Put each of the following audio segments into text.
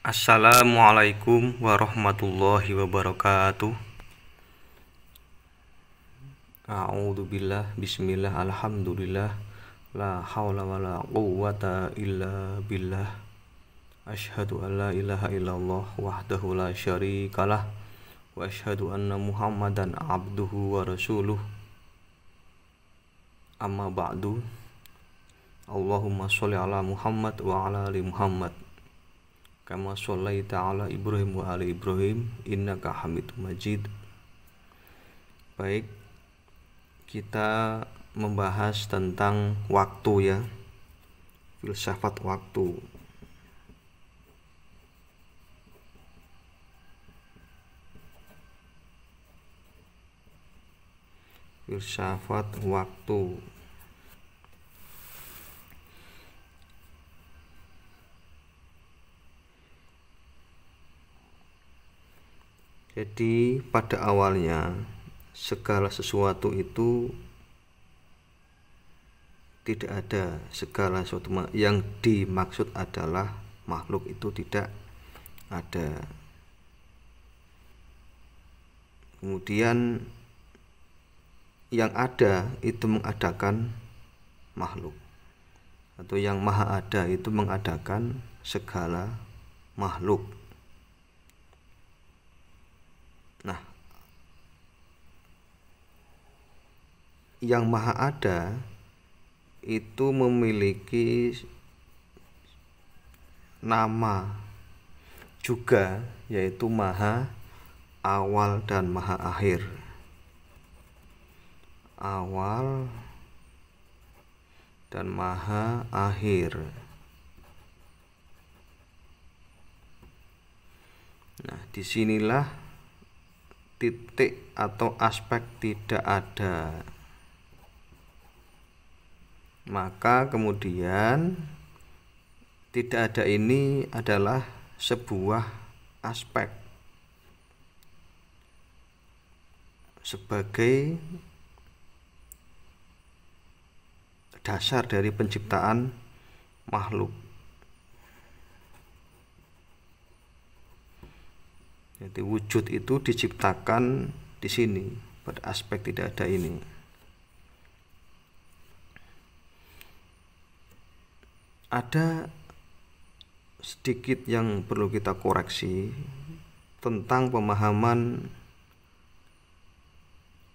Assalamualaikum warahmatullahi wabarakatuh. A'udzubillah, bismillah, alhamdulillah, la haula wala quwwata illa billah. Asyhadu an la ilaha illallah wahdahu la syarikalah wa asyhadu anna Muhammadan abduhu wa rasuluh. Amma ba'du. Allahumma sholli ala Muhammad wa ala ali Muhammad kama shallaita ala Ibrahim wa ali Ibrahim innaka Hamidum Majid. Baik, kita membahas tentang waktu ya, filsafat waktu. Filsafat waktu. Jadi pada awalnya segala sesuatu itu tidak ada, segala sesuatu yang dimaksud adalah makhluk itu tidak ada. Kemudian yang ada itu mengadakan makhluk, atau yang maha ada itu mengadakan segala makhluk. Nah, yang maha ada itu memiliki nama juga, yaitu maha awal dan maha akhir. Awal dan maha akhir. Nah, disinilah titik atau aspek tidak ada. Maka kemudian tidak ada ini adalah sebuah aspek sebagai dasar dari penciptaan makhluk. Jadi wujud itu diciptakan di sini pada aspek tidak ada ini. Ada sedikit yang perlu kita koreksi tentang pemahaman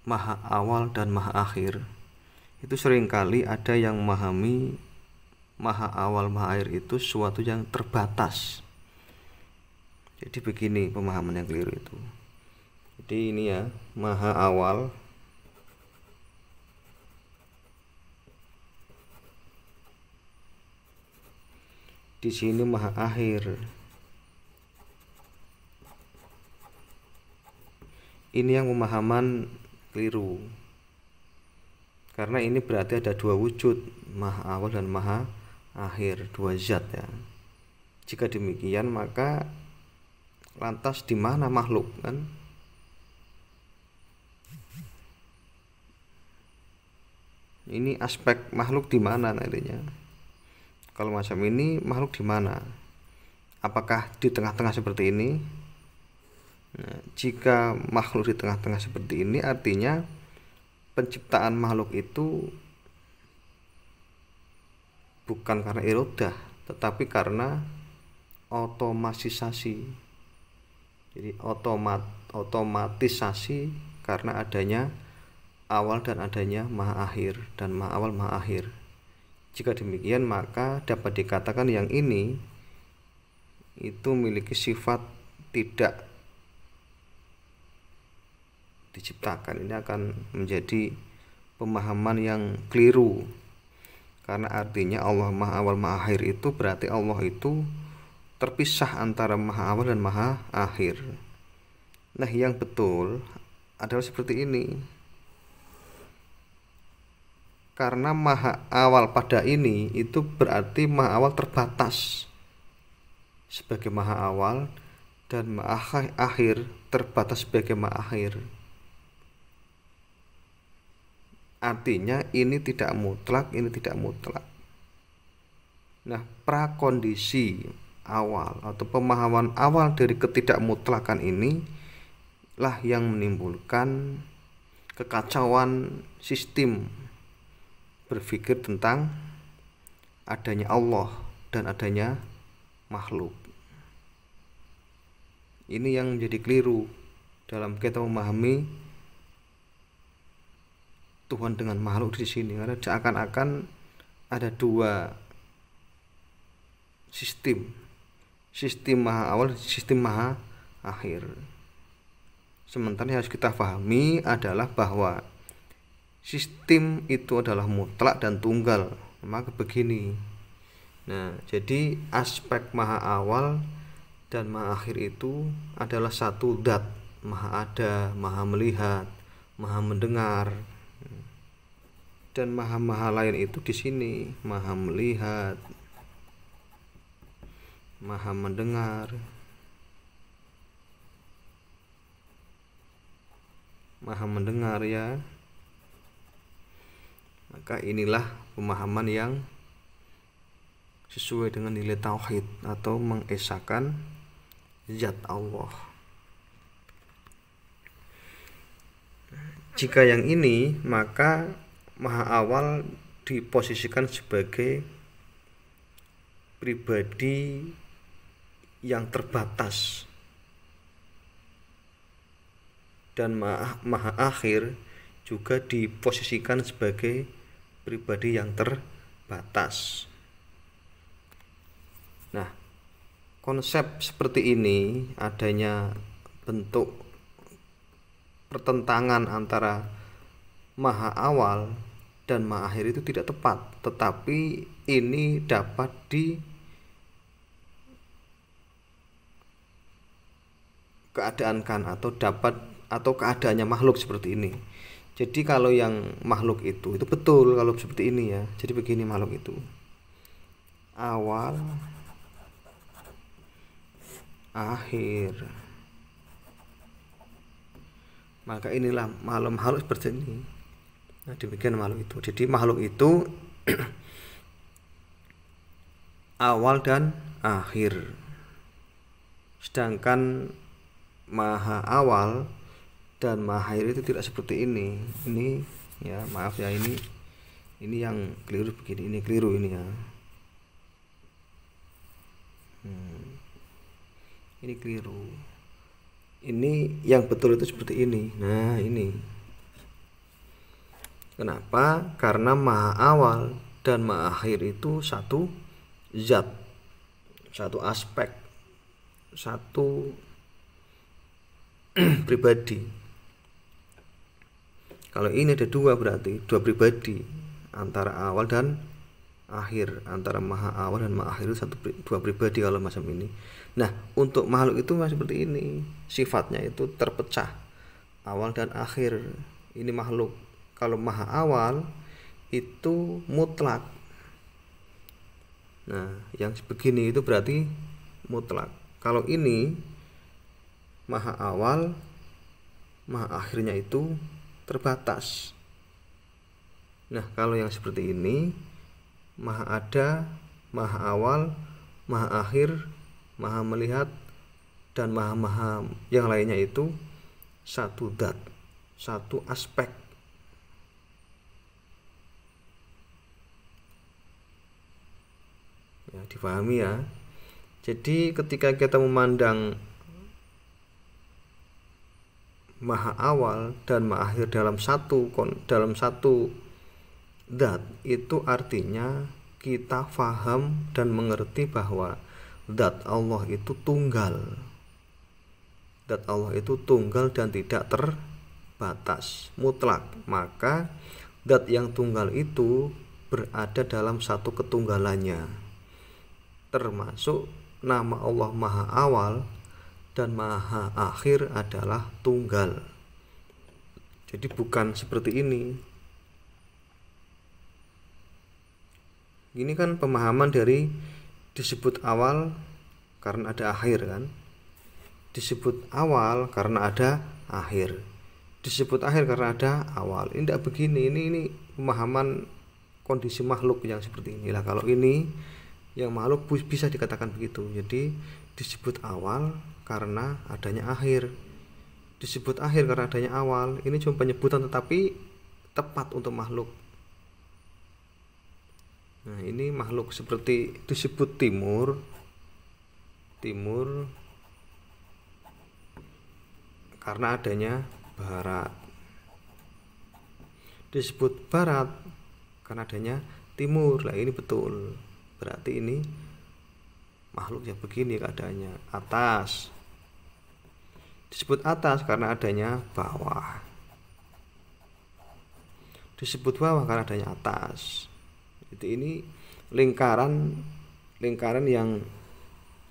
maha awal dan maha akhir. Itu seringkali ada yang memahami maha awal maha akhir itu sesuatu yang terbatas. Jadi begini pemahaman yang keliru itu. Jadi ini ya, maha awal di sini maha akhir. Ini yang pemahaman keliru. Karena ini berarti ada dua wujud, maha awal dan maha akhir, dua zat ya. Jika demikian maka lantas di mana makhluk kan? Ini aspek makhluk di mana nantinya? Kalau macam ini makhluk di mana? Apakah di tengah-tengah seperti ini? Nah, jika makhluk di tengah-tengah seperti ini artinya penciptaan makhluk itu bukan karena irodah, tetapi karena otomatisasi. Jadi otomatisasi karena adanya awal dan adanya maha akhir dan maha awal maha akhir. Jika demikian maka dapat dikatakan yang ini itu memiliki sifat tidak diciptakan. Ini akan menjadi pemahaman yang keliru, karena artinya Allah maha awal maha akhir itu berarti Allah itu terpisah antara maha awal dan maha akhir. Nah, yang betul adalah seperti ini. Karena maha awal pada ini itu berarti maha awal terbatas sebagai maha awal dan maha akhir terbatas sebagai maha akhir. Artinya ini tidak mutlak, ini tidak mutlak. Nah, prakondisi awal atau pemahaman awal dari ketidakmutlakan ini lah yang menimbulkan kekacauan sistem berpikir tentang adanya Allah dan adanya makhluk. Ini yang menjadi keliru dalam kita memahami Tuhan dengan makhluk di sini, karena seakan-akan ada dua sistem maha awal, sistem maha akhir. Sementara yang harus kita pahami adalah bahwa sistem itu adalah mutlak dan tunggal. Maka begini. Nah, jadi aspek maha awal dan maha akhir itu adalah satu zat, maha ada, maha melihat, maha mendengar. Dan maha lain itu di sini, maha melihat, maha mendengar, ya. Maka inilah pemahaman yang sesuai dengan nilai tauhid atau mengesahkan zat Allah. Jika yang ini, maka maha awal diposisikan sebagai pribadi yang terbatas, dan maha akhir juga diposisikan sebagai pribadi yang terbatas. Nah, konsep seperti ini, adanya bentuk pertentangan antara maha awal dan maha akhir itu tidak tepat, tetapi ini dapat dikeadaankan atau keadaannya makhluk seperti ini. Jadi kalau yang makhluk itu betul kalau seperti ini ya. Jadi begini, makhluk itu awal, akhir. Maka inilah makhluk seperti ini. Nah, demikian makhluk itu. Jadi makhluk itu awal dan akhir. Sedangkan maha awal dan maha akhir itu tidak seperti ini. Ini ya, maaf ya, ini yang keliru begini. Ini keliru ini ya. Ini keliru. Ini yang betul itu seperti ini. Nah, ini. Kenapa? Karena maha awal dan maha akhir itu satu zat, satu aspek, satu pribadi. Kalau ini ada dua, berarti dua pribadi, antara awal dan akhir, antara maha awal dan maha akhir itu dua pribadi kalau macam ini. Nah, untuk makhluk itu masih seperti ini, sifatnya itu terpecah, awal dan akhir. Ini makhluk. Kalau maha awal itu mutlak. Nah, yang begini itu berarti mutlak. Kalau ini maha awal, maha akhirnya itu terbatas. Nah, kalau yang seperti ini, maha ada, maha awal, maha akhir, maha melihat, dan maha yang lainnya itu satu zat, satu aspek. Ya, dipahami ya. Jadi ketika kita memandang maha awal dan maha akhir dalam satu zat, itu artinya kita faham dan mengerti bahwa zat Allah itu tunggal. Zat Allah itu tunggal dan tidak terbatas, mutlak. Maka zat yang tunggal itu berada dalam satu ketunggalannya, termasuk nama Allah maha awal dan maha akhir adalah tunggal. Jadi bukan seperti ini. Ini kan pemahaman dari disebut awal karena ada akhir kan. Disebut awal karena ada akhir. Disebut akhir karena ada awal. Ini tidak begini. Ini pemahaman kondisi makhluk yang seperti inilah. Kalau ini Yang makhluk bisa dikatakan begitu. Jadi disebut awal karena adanya akhir, disebut akhir karena adanya awal. Ini cuma penyebutan tetapi tepat untuk makhluk. Nah, ini makhluk seperti disebut timur karena adanya barat, disebut barat karena adanya timur. Lah ini betul, berarti ini makhluk yang begini keadaannya. Atas disebut atas karena adanya bawah, disebut bawah karena adanya atas. Ini lingkaran yang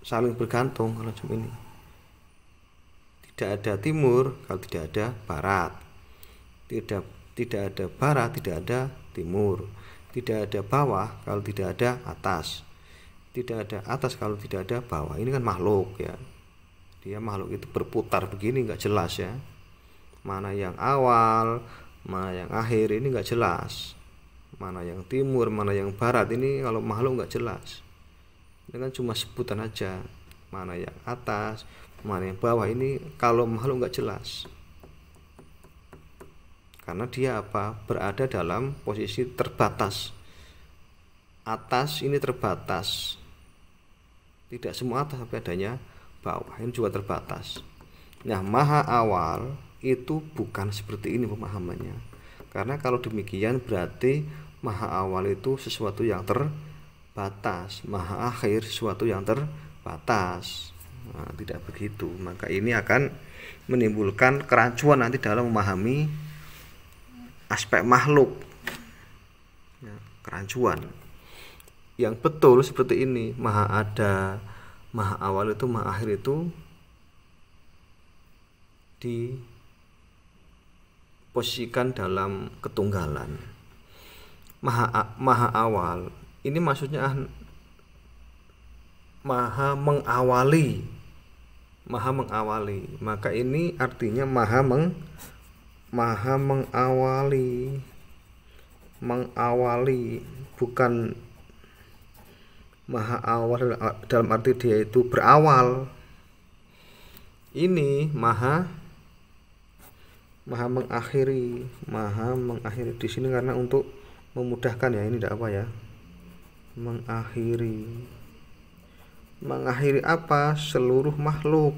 saling bergantung. Kalau cuma ini tidak ada timur kalau tidak ada barat, tidak ada barat tidak ada timur, tidak ada bawah kalau tidak ada atas, tidak ada atas kalau tidak ada bawah. Ini kan makhluk ya, dia makhluk itu berputar begini, nggak jelas ya, mana yang awal mana yang akhir, ini nggak jelas, mana yang timur mana yang barat. Ini kalau makhluk nggak jelas, ini kan cuma sebutan aja, mana yang atas mana yang bawah. Ini kalau makhluk nggak jelas karena dia apa, berada dalam posisi terbatas. Atas ini terbatas, tidak semua atas tapi adanya bawah, ini juga terbatas. Nah, maha awal itu bukan seperti ini pemahamannya, karena kalau demikian berarti maha awal itu sesuatu yang terbatas, maha akhir sesuatu yang terbatas. Nah, tidak begitu, maka ini akan menimbulkan kerancuan nanti dalam memahami aspek makhluk ya, kerancuan. Yang betul seperti ini, maha ada, maha awal itu, maha akhir itu diposisikan dalam ketunggalan. Maha awal ini maksudnya maha mengawali, maka ini artinya maha mengawali, bukan maha awal dalam arti dia itu berawal. Ini maha mengakhiri, di sini karena untuk memudahkan ya, ini tidak apa ya, mengakhiri apa, seluruh makhluk.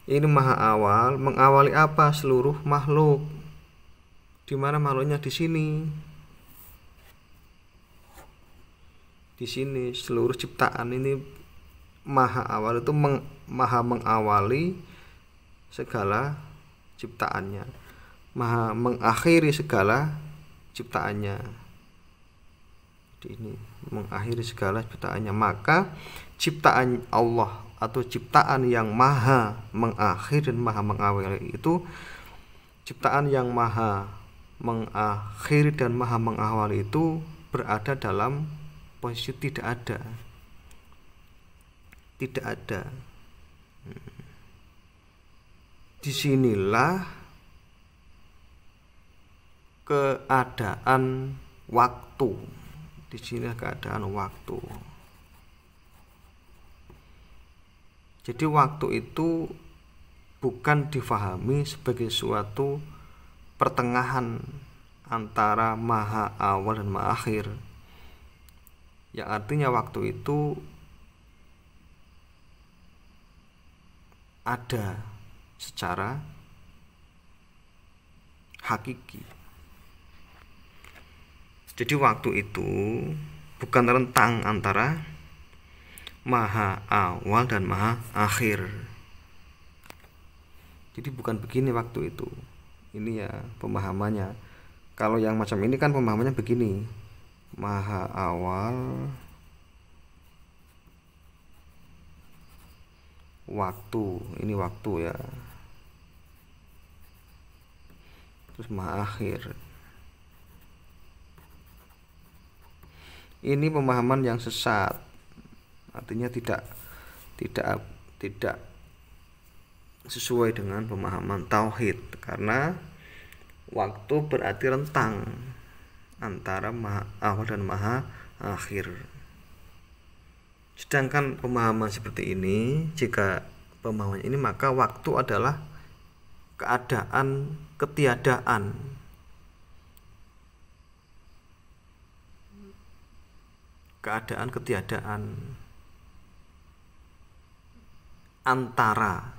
Ini maha awal mengawali apa, seluruh makhluk. Di mana makhluknya? Di sini seluruh ciptaan. Ini maha awal itu maha mengawali segala ciptaannya, maha mengakhiri segala ciptaannya. Ini mengakhiri segala ciptaannya. Maka ciptaan Allah atau ciptaan yang maha mengakhiri dan maha mengawali itu, ciptaan yang maha mengakhiri dan maha mengawali itu berada dalam posisi tidak ada. Disinilah keadaan waktu. Jadi waktu itu bukan difahami sebagai suatu pertengahan antara maha awal dan maha akhir, yang artinya waktu itu ada secara hakiki. Jadi waktu itu bukan rentang antara maha awal dan maha akhir. Jadi bukan begini waktu itu. Ini ya pemahamannya. Kalau yang macam ini kan pemahamannya begini, maha awal waktu, ini waktu ya, terus maha akhir. Ini pemahaman yang sesat, artinya tidak sesuai dengan pemahaman tauhid, karena waktu berarti rentang antara maha awal dan maha akhir. Sedangkan pemahaman seperti ini, jika pemahaman ini, maka waktu adalah keadaan ketiadaan, antara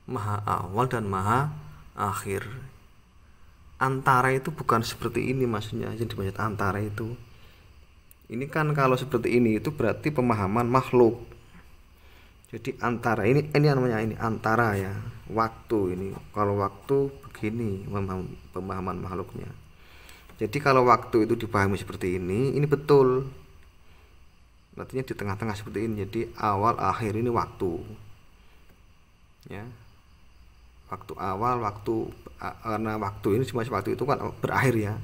maha awal dan maha akhir. Antara itu bukan seperti ini maksudnya, yang dimaksud antara itu. Ini kan kalau seperti ini itu berarti pemahaman makhluk. Jadi antara ini namanya ini antara ya, waktu ini. Kalau waktu begini pemahaman makhluknya. Jadi kalau waktu itu dipahami seperti ini betul. Artinya di tengah-tengah seperti ini. Jadi awal akhir ini waktu. Ya. Waktu awal, karena waktu ini cuma waktu itu kan berakhir ya.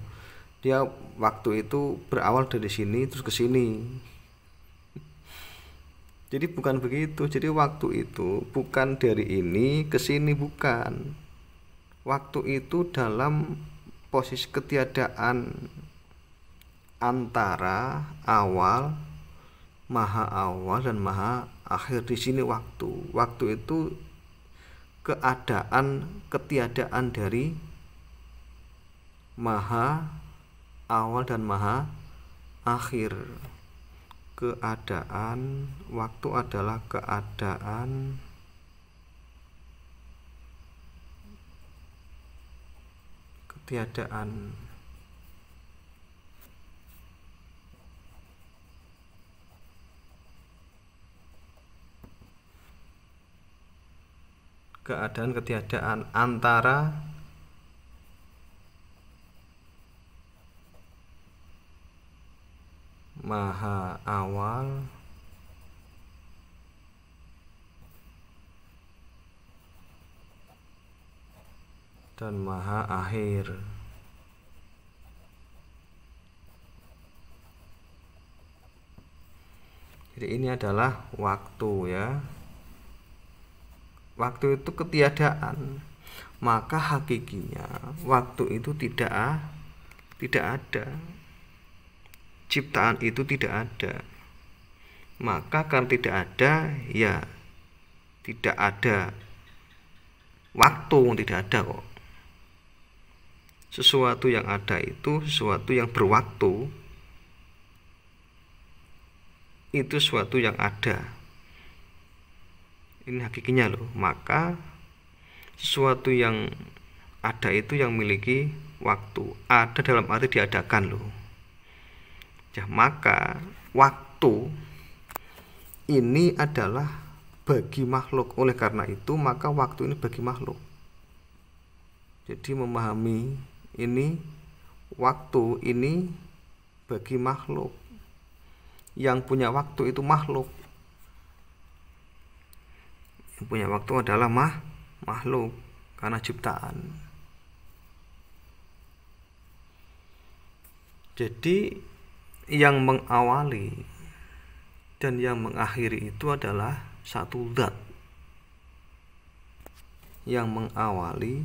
Dia waktu itu berawal dari sini terus ke sini. Jadi bukan begitu. Jadi waktu itu bukan dari ini ke sini, bukan. Waktu itu dalam posisi ketiadaan antara awal, maha awal dan maha akhir. Di sini waktu itu keadaan ketiadaan dari maha awal dan maha akhir. Keadaan waktu adalah keadaan ketiadaan. Keadaan ketiadaan antara maha awal dan maha akhir. Jadi ini adalah waktu ya. Waktu itu ketiadaan, maka hakikinya waktu itu tidak ada. Ciptaan itu tidak ada. Maka kan tidak ada, ya tidak ada waktu, tidak ada kok. Sesuatu yang ada itu sesuatu yang berwaktu, itu sesuatu yang ada. Ini hakikinya loh. Maka sesuatu yang ada itu yang memiliki waktu. Ada dalam arti diadakan loh ya. Maka waktu ini adalah bagi makhluk. Oleh karena itu maka waktu ini bagi makhluk. Jadi memahami ini, waktu ini bagi makhluk. Yang punya waktu itu makhluk. Yang punya waktu adalah makhluk karena ciptaan. Jadi yang mengawali dan yang mengakhiri itu adalah satu zat. Yang mengawali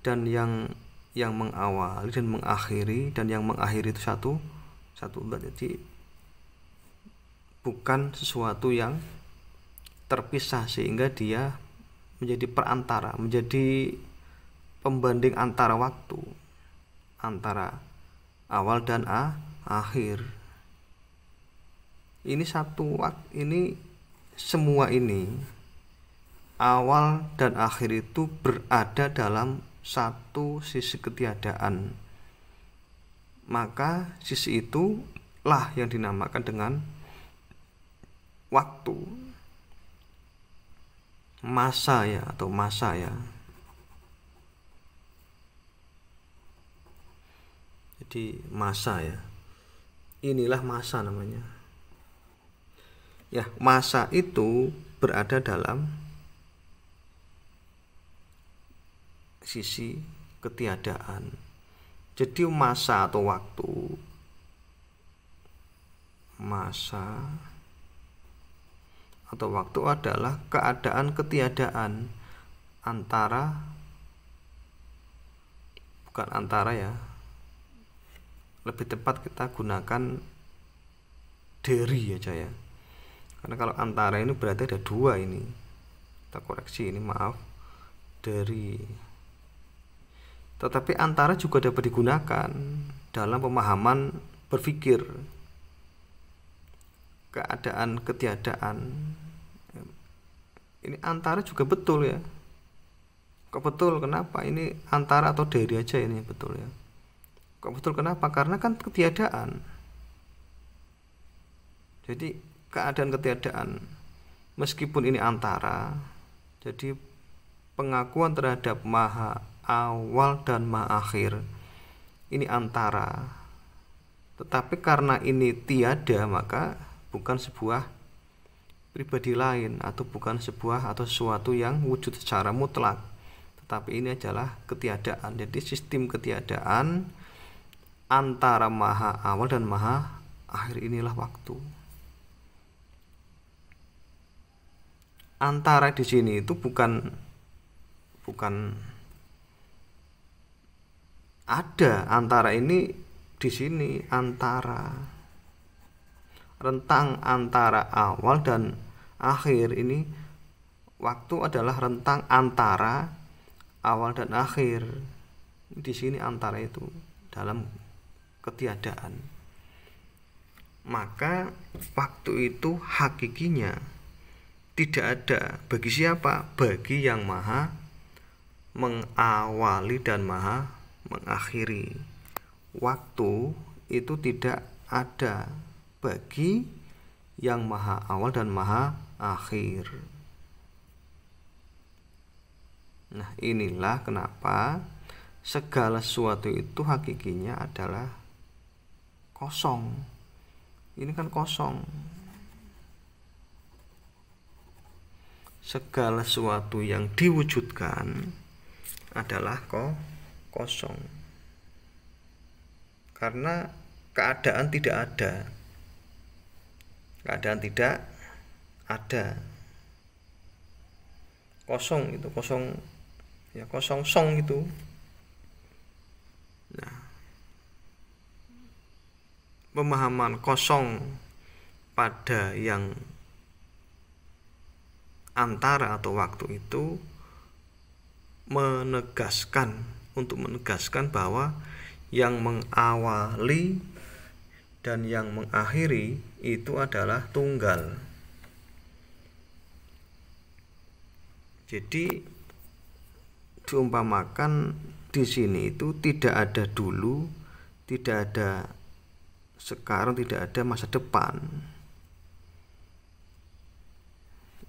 dan yang mengawali dan mengakhiri, dan yang mengakhiri itu satu zat. Jadi bukan sesuatu yang terpisah sehingga dia menjadi perantara, menjadi pembanding antara waktu, antara awal dan akhir. Ini satu waktu, ini semua ini awal dan akhir itu berada dalam satu sisi ketiadaan. Maka sisi itulah yang dinamakan dengan waktu, masa ya, atau masa ya. Jadi masa ya, inilah masa namanya ya. Masa itu berada dalam sisi ketiadaan. Jadi masa atau waktu, masa atau waktu adalah keadaan ketiadaan antara, bukan antara ya, lebih tepat kita gunakan dari aja ya, Karena kalau antara ini berarti ada dua ini. Kita koreksi ini, maaf. Tetapi antara juga dapat digunakan dalam pemahaman berpikir keadaan ketiadaan. Ini antara juga betul ya. Kok betul? Kenapa? Ini antara atau dari aja ini betul ya. Kok betul? Kenapa? Karena kan ketiadaan. Jadi keadaan ketiadaan, meskipun ini antara, jadi pengakuan terhadap maha awal dan maha akhir ini antara. Tetapi karena ini tiada, maka bukan sebuah pribadi lain, atau bukan sebuah atau sesuatu yang wujud secara mutlak, tetapi ini adalah ketiadaan. Jadi sistem ketiadaan antara maha awal dan maha akhir inilah waktu. Antara di sini itu bukan ada, antara ini di sini antara, rentang antara awal dan akhir ini waktu adalah rentang antara awal dan akhir. Di sini antara itu dalam ketiadaan. Maka waktu itu hakikinya tidak ada. Bagi siapa? Bagi yang maha mengawali dan maha mengakhiri. Waktu itu tidak ada bagi yang maha awal dan maha akhir. Nah, inilah kenapa segala sesuatu itu hakikinya adalah kosong. Ini kan kosong. Segala sesuatu yang diwujudkan adalah kosong. Karena keadaan tidak ada. Keadaan tidak ada. Kosong itu, kosong ya, kosong song itu. Nah, pemahaman kosong pada yang antara atau waktu itu untuk menegaskan bahwa yang mengawali dan yang mengakhiri itu adalah tunggal. Jadi diumpamakan di sini itu tidak ada dulu, tidak ada sekarang, tidak ada masa depan.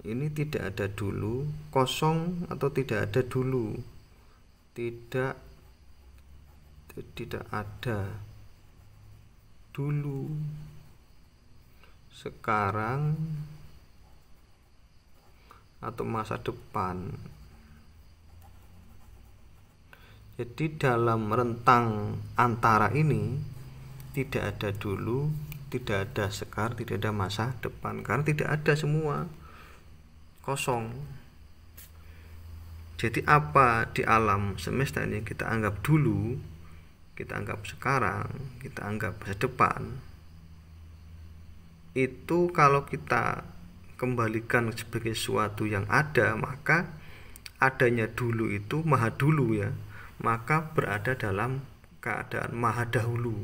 Ini tidak ada dulu, kosong atau tidak ada dulu. Tidak ada dulu, sekarang atau masa depan. Jadi dalam rentang antara ini tidak ada dulu, tidak ada sekarang, tidak ada masa depan, karena tidak ada semua. Kosong. Jadi apa di alam semesta ini kita anggap dulu, kita anggap sekarang, kita anggap masa depan, itu kalau kita kembalikan sebagai sesuatu yang ada, maka adanya dulu itu maha dulu ya, maka berada dalam keadaan maha dahulu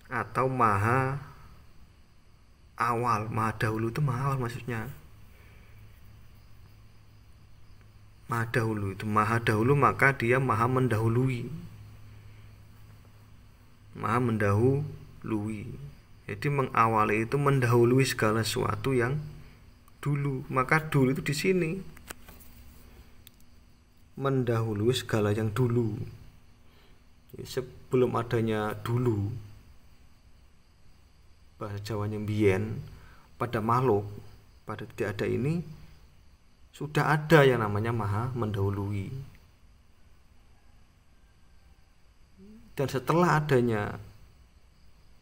atau maha awal. Maha dahulu itu maha awal maksudnya. Maha dahulu itu maha dahulu, maka dia maha mendahului. Maha mendahului. Jadi mengawali itu mendahului segala sesuatu yang dulu. Maka dulu itu di sini. Mendahului segala yang dulu. Sebelum adanya dulu, bahasa Jawanya mbiyen, pada makhluk, pada tidak ada ini, sudah ada yang namanya maha mendahului. Dan setelah adanya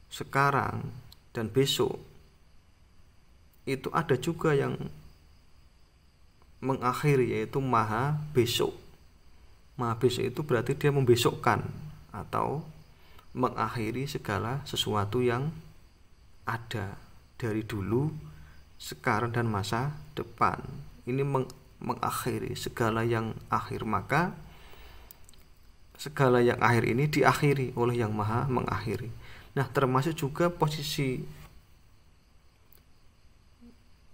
sekarang dan besok, itu ada juga yang mengakhiri, yaitu maha besok. Maha besok itu berarti dia membesokkan atau mengakhiri segala sesuatu yang ada dari dulu sekarang dan masa depan. Ini mengakhiri segala yang akhir, maka segala yang akhir ini diakhiri oleh yang maha mengakhiri. Nah, termasuk juga posisi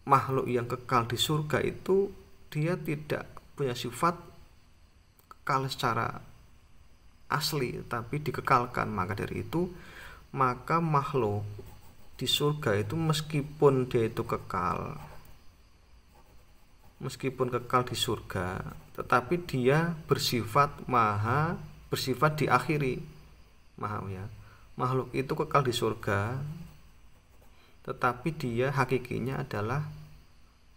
makhluk yang kekal di surga itu, dia tidak punya sifat kekal secara asli, tapi dikekalkan. Maka dari itu, maka makhluk di surga itu meskipun dia itu kekal, meskipun kekal di surga, tetapi dia bersifat diakhiri. Maaf ya, makhluk itu kekal di surga, tetapi dia hakikinya adalah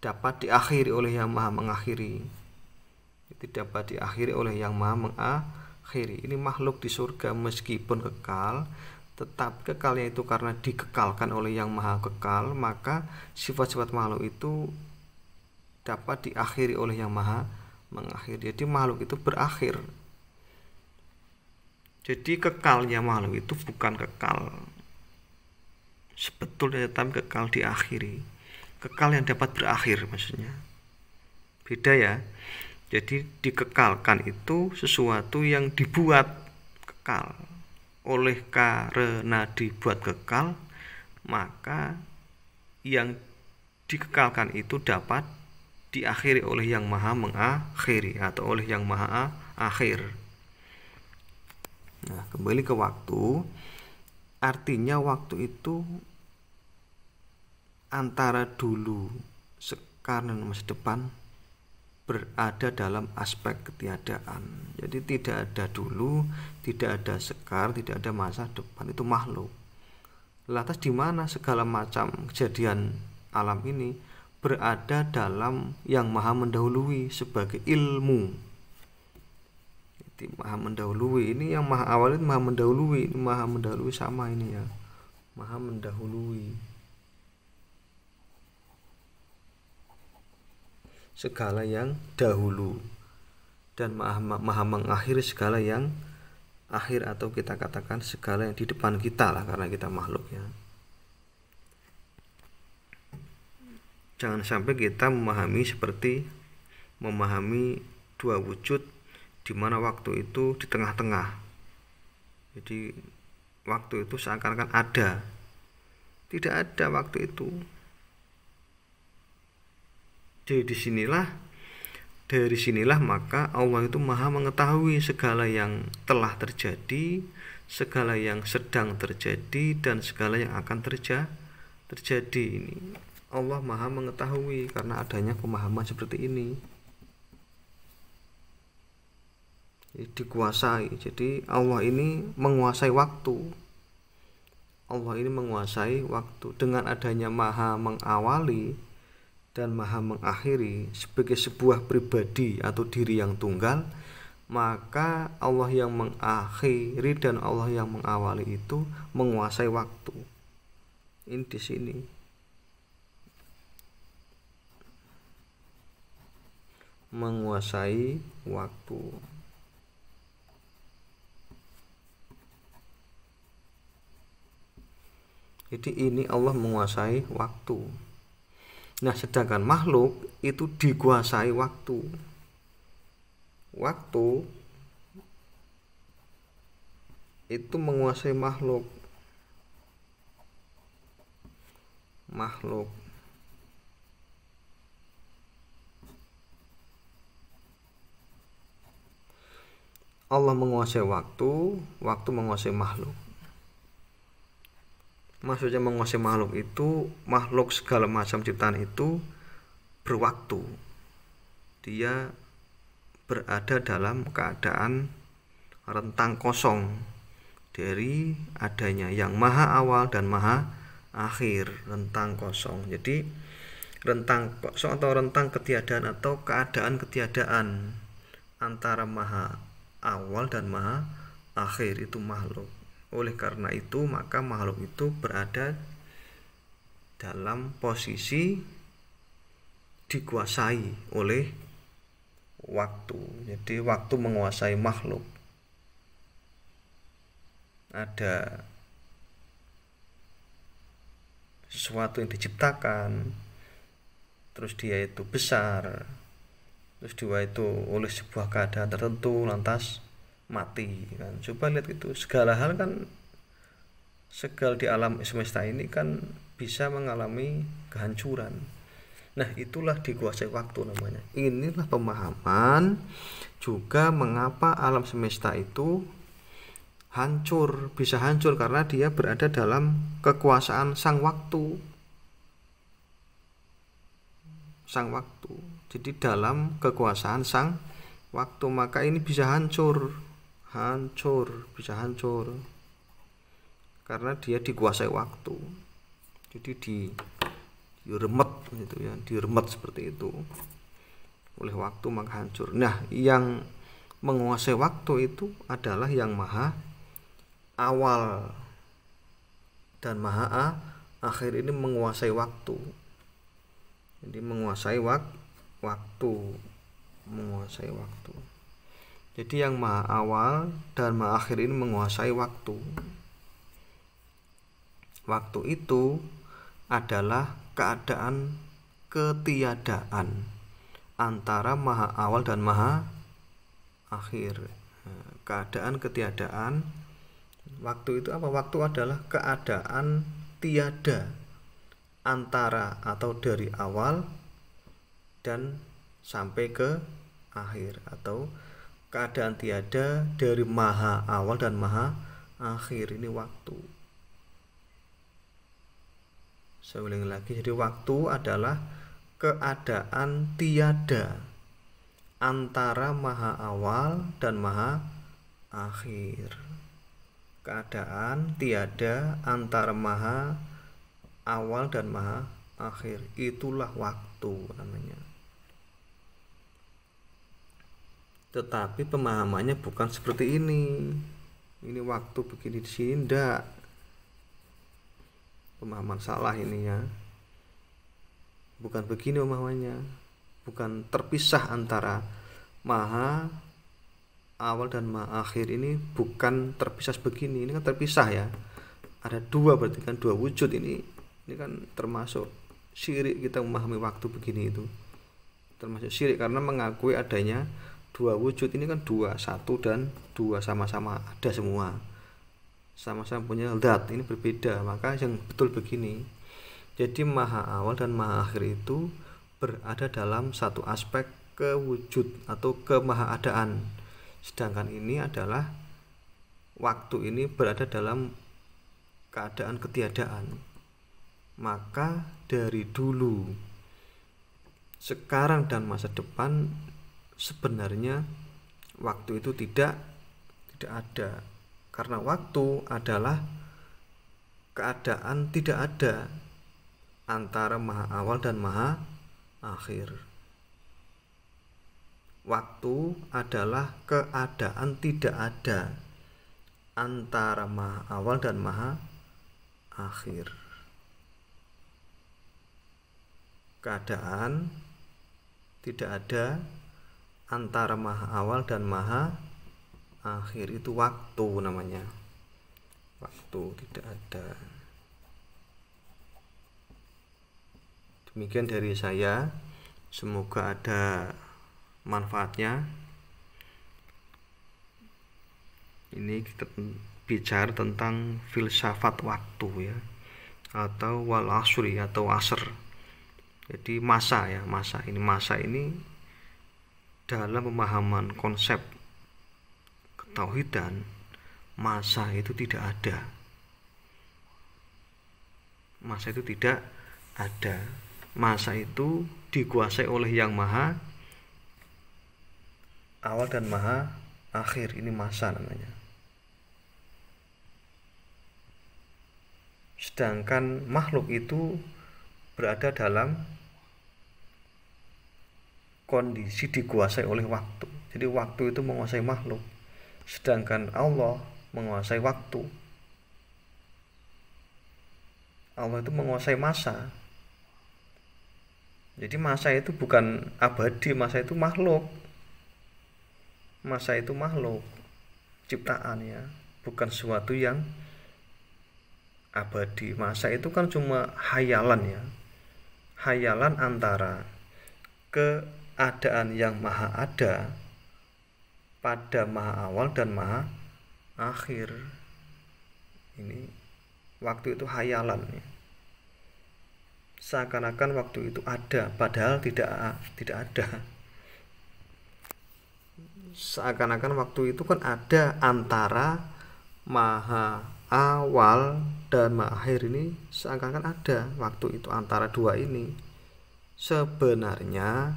dapat diakhiri oleh yang maha mengakhiri. Tidak dapat diakhiri oleh yang maha mengakhiri. Ini makhluk di surga meskipun kekal, tetapi kekalnya itu karena dikekalkan oleh yang maha kekal, maka sifat-sifat makhluk itu dapat diakhiri oleh yang maha mengakhiri. Jadi makhluk itu berakhir. Jadi kekalnya makhluk itu bukan kekal sebetulnya, tapi kekal diakhiri. Kekal yang dapat berakhir maksudnya. Beda ya. Jadi dikekalkan itu sesuatu yang dibuat kekal. Oleh karena dibuat kekal, maka yang dikekalkan itu dapat diakhiri oleh yang maha mengakhiri atau oleh yang maha akhir. Nah, kembali ke waktu, artinya waktu itu antara dulu, sekarang, dan masa depan berada dalam aspek ketiadaan. Jadi tidak ada dulu, tidak ada sekarang, tidak ada masa depan. Itu makhluk. Lantas di mana segala macam kejadian alam ini berada dalam yang maha mendahului sebagai ilmu. Jadi maha mendahului ini, yang maha awal itu maha mendahului, ini maha mendahului sama ini ya, maha mendahului segala yang dahulu, dan maha mengakhiri segala yang akhir, atau kita katakan segala yang di depan kita lah, karena kita makhluk ya. Jangan sampai kita memahami dua wujud, di mana waktu itu di tengah-tengah. Jadi waktu itu seakan-akan ada, tidak ada waktu itu. Jadi dari sinilah maka Allah itu maha mengetahui segala yang telah terjadi, segala yang sedang terjadi, dan segala yang akan terjadi. Ini Allah maha mengetahui karena adanya pemahaman seperti ini. Dikuasai. Jadi Allah ini menguasai waktu. Allah ini menguasai waktu dengan adanya maha mengawali dan maha mengakhiri sebagai sebuah pribadi atau diri yang tunggal, maka Allah yang mengakhiri dan Allah yang mengawali itu menguasai waktu. Ini di sini. Menguasai waktu. Jadi ini Allah menguasai waktu. Nah, sedangkan makhluk itu dikuasai waktu. Waktu itu menguasai makhluk. Allah menguasai waktu, waktu menguasai makhluk. Maksudnya menguasai makhluk itu, makhluk segala macam ciptaan itu berwaktu. Dia berada dalam keadaan rentang kosong dari adanya yang maha awal dan maha akhir. Rentang kosong. Jadi rentang kosong atau rentang ketiadaan atau keadaan ketiadaan antara maha awal dan maha akhir itu makhluk. Oleh karena itu maka makhluk itu berada dalam posisi dikuasai oleh waktu. Jadi waktu menguasai makhluk. Ada sesuatu yang diciptakan, terus dia itu besar, terus dia itu oleh sebuah keadaan tertentu lantas mati kan. Coba lihat itu, segala hal kan, segala di alam semesta ini kan bisa mengalami kehancuran. Nah, itulah dikuasai waktu namanya. Inilah pemahaman juga mengapa alam semesta itu hancur, bisa hancur karena dia berada dalam kekuasaan sang waktu. Sang waktu. Jadi dalam kekuasaan sang waktu, maka ini bisa hancur, bisa hancur. Karena dia dikuasai waktu. Jadi diremet gitu ya, diremet seperti itu oleh waktu, maka hancur. Nah, yang menguasai waktu itu adalah yang maha awal dan maha akhir. Ini menguasai waktu. Jadi menguasai waktu, menguasai waktu. Jadi yang maha awal dan maha akhir ini menguasai waktu. Waktu itu adalah keadaan ketiadaan antara maha awal dan maha akhir. Keadaan ketiadaan. Waktu itu apa? Waktu adalah keadaan tiada antara atau dari awal dan sampai ke akhir, atau keadaan tiada dari maha awal dan maha akhir. Ini waktu. Saya ulangi lagi. Jadi waktu adalah keadaan tiada antara maha awal dan maha akhir. Keadaan tiada antara maha awal dan maha akhir, itulah waktu namanya. Tetapi pemahamannya bukan seperti ini. Ini waktu begini di sini, enggak. Pemahaman salah ini ya. Bukan begini pemahamannya. Bukan terpisah antara maha awal dan maha akhir, ini bukan terpisah begini. Ini kan terpisah ya. Ada dua, berarti kan dua wujud ini. Ini kan termasuk syirik kita memahami waktu begini itu. Termasuk syirik karena mengakui adanya dua wujud. Ini kan dua, satu dan dua sama-sama ada semua. Sama-sama punya zat, ini berbeda. Maka yang betul begini. Jadi maha awal dan maha akhir itu berada dalam satu aspek kewujud atau kemahaadaan. Sedangkan ini adalah waktu ini berada dalam keadaan ketiadaan. Maka dari dulu, sekarang dan masa depan sebenarnya waktu itu tidak ada. Karena waktu adalah keadaan tidak ada antara maha awal dan maha akhir. Waktu adalah keadaan tidak ada antara maha awal dan maha akhir. Keadaan tidak ada antara maha awal dan maha akhir, itu waktu namanya. Waktu tidak ada. Demikian dari saya, semoga ada manfaatnya. Ini kita bicara tentang filsafat waktu ya, atau wal asri atau asr. Jadi masa ya, masa ini dalam pemahaman konsep ketauhidan, masa itu tidak ada. Masa itu tidak ada. Masa itu dikuasai oleh yang maha awal dan maha akhir. Ini masa namanya. Sedangkan makhluk itu berada dalam kondisi dikuasai oleh waktu. Jadi waktu itu menguasai makhluk, sedangkan Allah menguasai waktu. Allah itu menguasai masa. Jadi masa itu bukan abadi, masa itu makhluk. Masa itu makhluk ciptaan ya, bukan sesuatu yang abadi. Masa itu kan cuma hayalan ya, hayalan antara keadaan yang maha ada pada maha awal dan maha akhir. Ini waktu itu hayalan ya. Seakan-akan waktu itu ada padahal tidak ada. Seakan-akan waktu itu kan ada antara maha awal dan maha akhir, ini seakan-akan ada waktu itu antara dua ini. Sebenarnya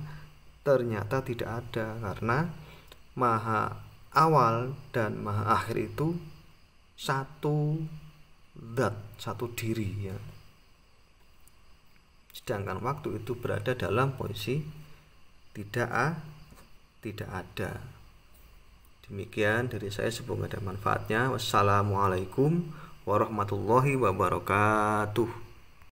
ternyata tidak ada, karena maha awal dan maha akhir itu satu zat, satu diri ya. Sedangkan waktu itu berada dalam posisi tidak ada. Demikian dari saya, semoga ada manfaatnya. Wassalamualaikum warahmatullahi wabarakatuh.